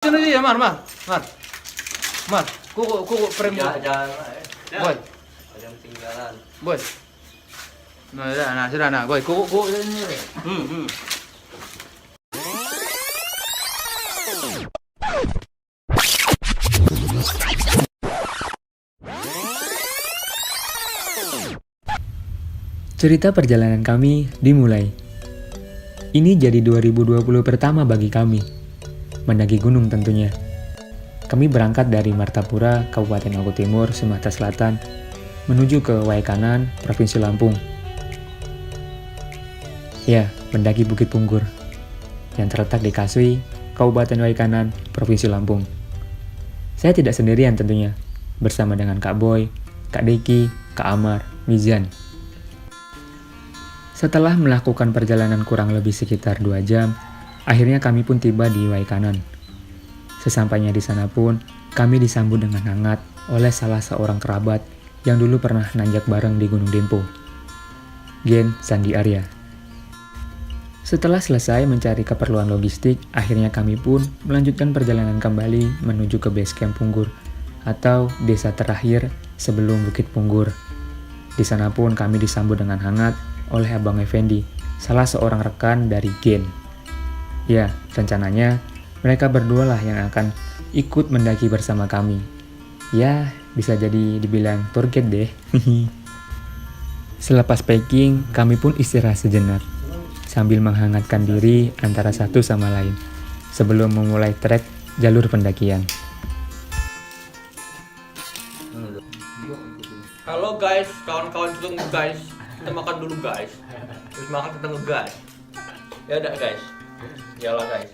Sini dia, Mar. Kuku frame. Jangan, Boy, jangan ketinggalan. boy. Nah, sudah, boy. Kuku ini. Cerita perjalanan kami dimulai. Ini jadi 2020 pertama bagi kami. Mendaki gunung tentunya. Kami berangkat dari Martapura, Kabupaten Lombok Timur, Sumatera Selatan, menuju ke Waikanan, Provinsi Lampung. Ya, mendaki Bukit Punggur, yang terletak di Kasui, Kabupaten Waikanan, Provinsi Lampung. Saya tidak sendirian tentunya, bersama dengan Kak Boy, Kak Deki, Kak Amar, Mizan. Setelah melakukan perjalanan kurang lebih sekitar 2 jam, akhirnya kami pun tiba di Waikanan. Sesampainya di sana pun, kami disambut dengan hangat oleh salah seorang kerabat yang dulu pernah nanjak bareng di Gunung Dempo, Gen Sandi Arya. Setelah selesai mencari keperluan logistik, akhirnya kami pun melanjutkan perjalanan kembali menuju ke base camp Punggur atau desa terakhir sebelum Bukit Punggur. Di sana pun kami disambut dengan hangat oleh Abang Effendi, salah seorang rekan dari Gen. Ya, rencananya mereka berdua lah yang akan ikut mendaki bersama kami. Ya, bisa jadi dibilang tour guide deh. Selepas packing, kami pun istirahat sejenak sambil menghangatkan diri antara satu sama lain sebelum memulai trek jalur pendakian. Halo guys, kawan-kawan kita guys. Kita makan dulu guys. Terus makan kita ngegas. Ya udah guys. Iyalah guys.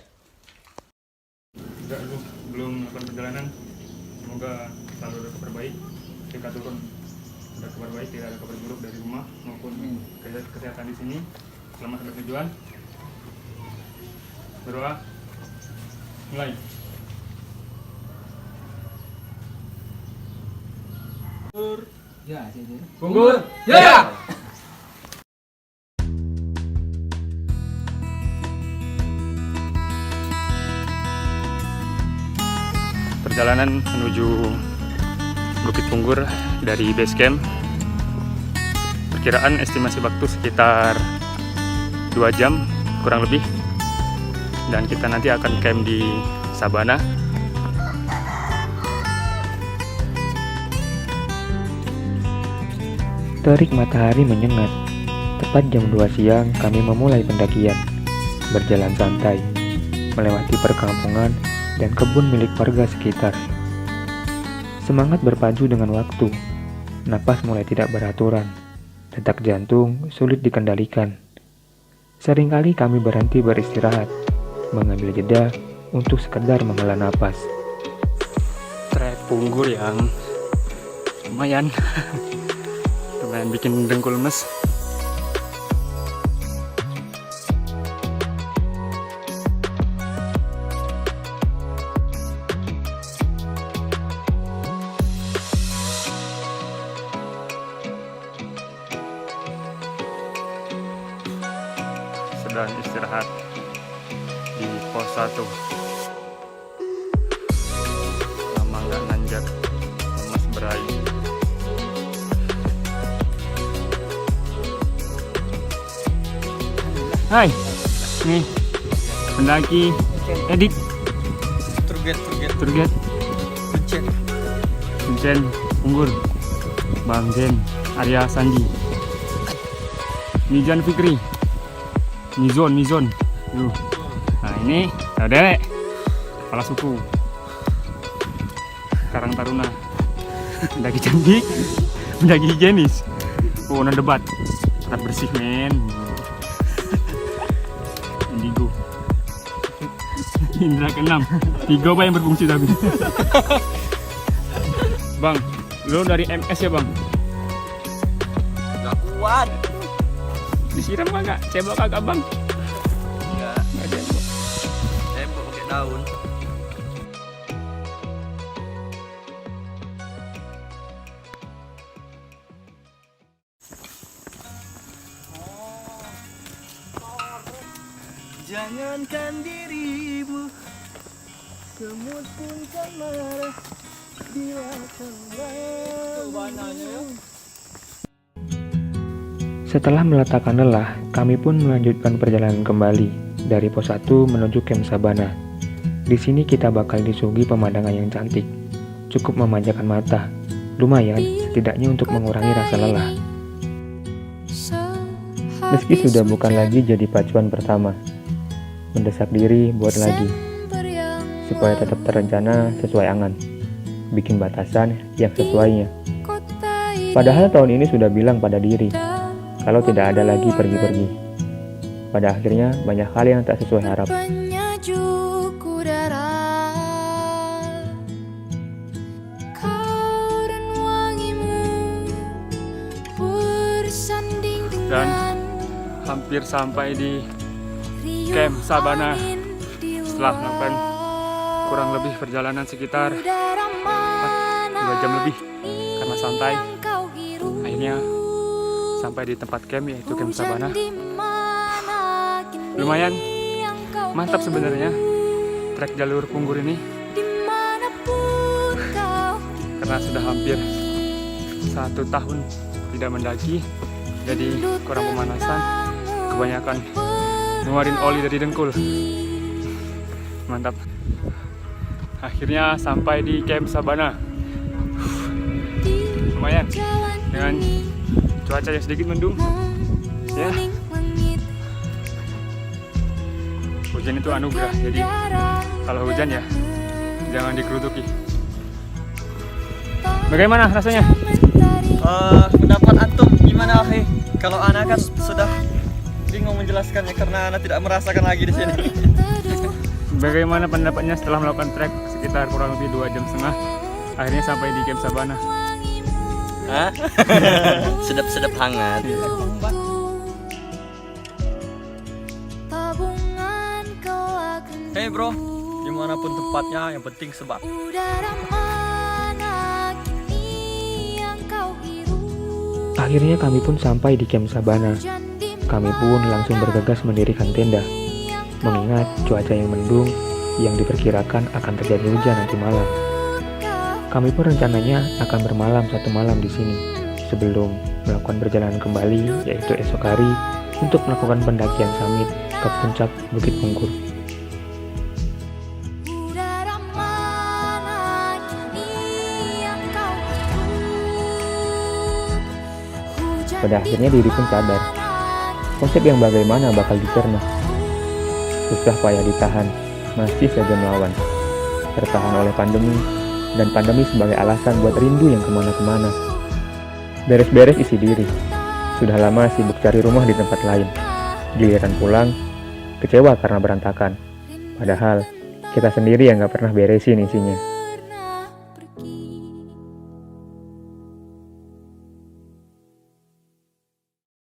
Enggak dulu, belum melakukan perjalanan. Semoga selalu ada kabar baik. Ketika turun ada kabar baik, tidak ada kabar buruk dari rumah maupun kesehatan di sini. Selamat sampai tujuan. Berdoa. Mulai. Punggur. Ya. Perjalanan menuju Bukit Punggur dari base camp. Perkiraan estimasi waktu sekitar 2 jam kurang lebih. Dan kita nanti akan camp di Sabana. Terik matahari menyengat. Tepat jam 2 siang kami memulai pendakian. Berjalan santai, melewati perkampungan dan kebun milik warga sekitar. Semangat berpacu dengan waktu. Napas mulai tidak beraturan. Detak jantung sulit dikendalikan. Seringkali kami berhenti beristirahat, mengambil jeda untuk sekedar menghela napas. Trek Punggur yang lumayan lumayan bikin dengkul lemes. Sedang istirahat di pos 1. Lama nggak nanjak, lemas berai. Hai, nih pendaki Edik, Turget. Turget, Vincent Punggur, Bang Jen, Arya Sandi, Mijan Fikri, Mizon. Yuh. Nah ini Dek, kepala suku Karang Taruna, pendaki cantik, pendaki higienis. Oh, nah debat, sangat bersih men. Indigo. Indra ke-6. 3 apa yang berfungsi tapi. Bang, lu dari MS ya bang? Gak kuat. Disiram kagak? Cebok kagak bang? Enggak. Nggak cebok. Tembok pakai daun. Jangankan dirimu semut pun tak marah bila Setelah meletakkan lelah, kami pun melanjutkan perjalanan kembali dari pos 1 menuju Camp Sabana. Di sini kita bakal disuguhi pemandangan yang cantik, cukup memanjakan mata. Lumayan, setidaknya untuk mengurangi rasa lelah. Meski sudah bukan lagi jadi pacuan pertama, mendesak diri buat lagi, supaya tetap terencana sesuai angan, bikin batasan yang sesuainya. Padahal tahun ini sudah bilang pada diri, kalau tidak ada lagi pergi-pergi. Pada akhirnya banyak hal yang tak sesuai harap. Dan hampir sampai di Camp Sabana setelah melakukan kurang lebih perjalanan sekitar 2 jam lebih karena santai. Akhirnya sampai di tempat camp, yaitu Camp Sabana. Lumayan mantap sebenarnya trek jalur Punggur ini, karena sudah hampir 1 tahun tidak mendaki, jadi kurang pemanasan, kebanyakan ngeluarin oli dari dengkul. Mantap. Akhirnya sampai di Camp Sabana. Lumayan dengan cuaca yang sedikit mendung, ya. Hujan itu anugerah, jadi kalau hujan ya jangan dikerutuki. Bagaimana rasanya? Pendapat antum gimana, kalau anak kan sudah bingung menjelaskannya karena anak tidak merasakan lagi di sini. Bagaimana pendapatnya setelah melakukan trek sekitar kurang lebih 2,5 jam, akhirnya sampai di Camp Sabana? Hah? Sedap-sedap hangat. Hey bro, dimanapun tempatnya yang penting sebab. Akhirnya kami pun sampai di Camp Sabana. Kami pun langsung bergegas mendirikan tenda, mengingat cuaca yang mendung yang diperkirakan akan terjadi hujan nanti malam. Kami pun rencananya akan bermalam 1 malam di sini sebelum melakukan perjalanan kembali, yaitu esok hari untuk melakukan pendakian summit ke puncak Bukit Punggur. Pada akhirnya diri pun sadar, konsep yang bagaimana bakal dicerna. Susah payah ditahan, masih saja melawan. Tertahan oleh pandemi, dan pandemi sebagai alasan buat rindu yang kemana-kemana. Beres-beres isi diri, sudah lama sibuk cari rumah di tempat lain. Giliran pulang, kecewa karena berantakan. Padahal, kita sendiri yang gak pernah beresin isinya.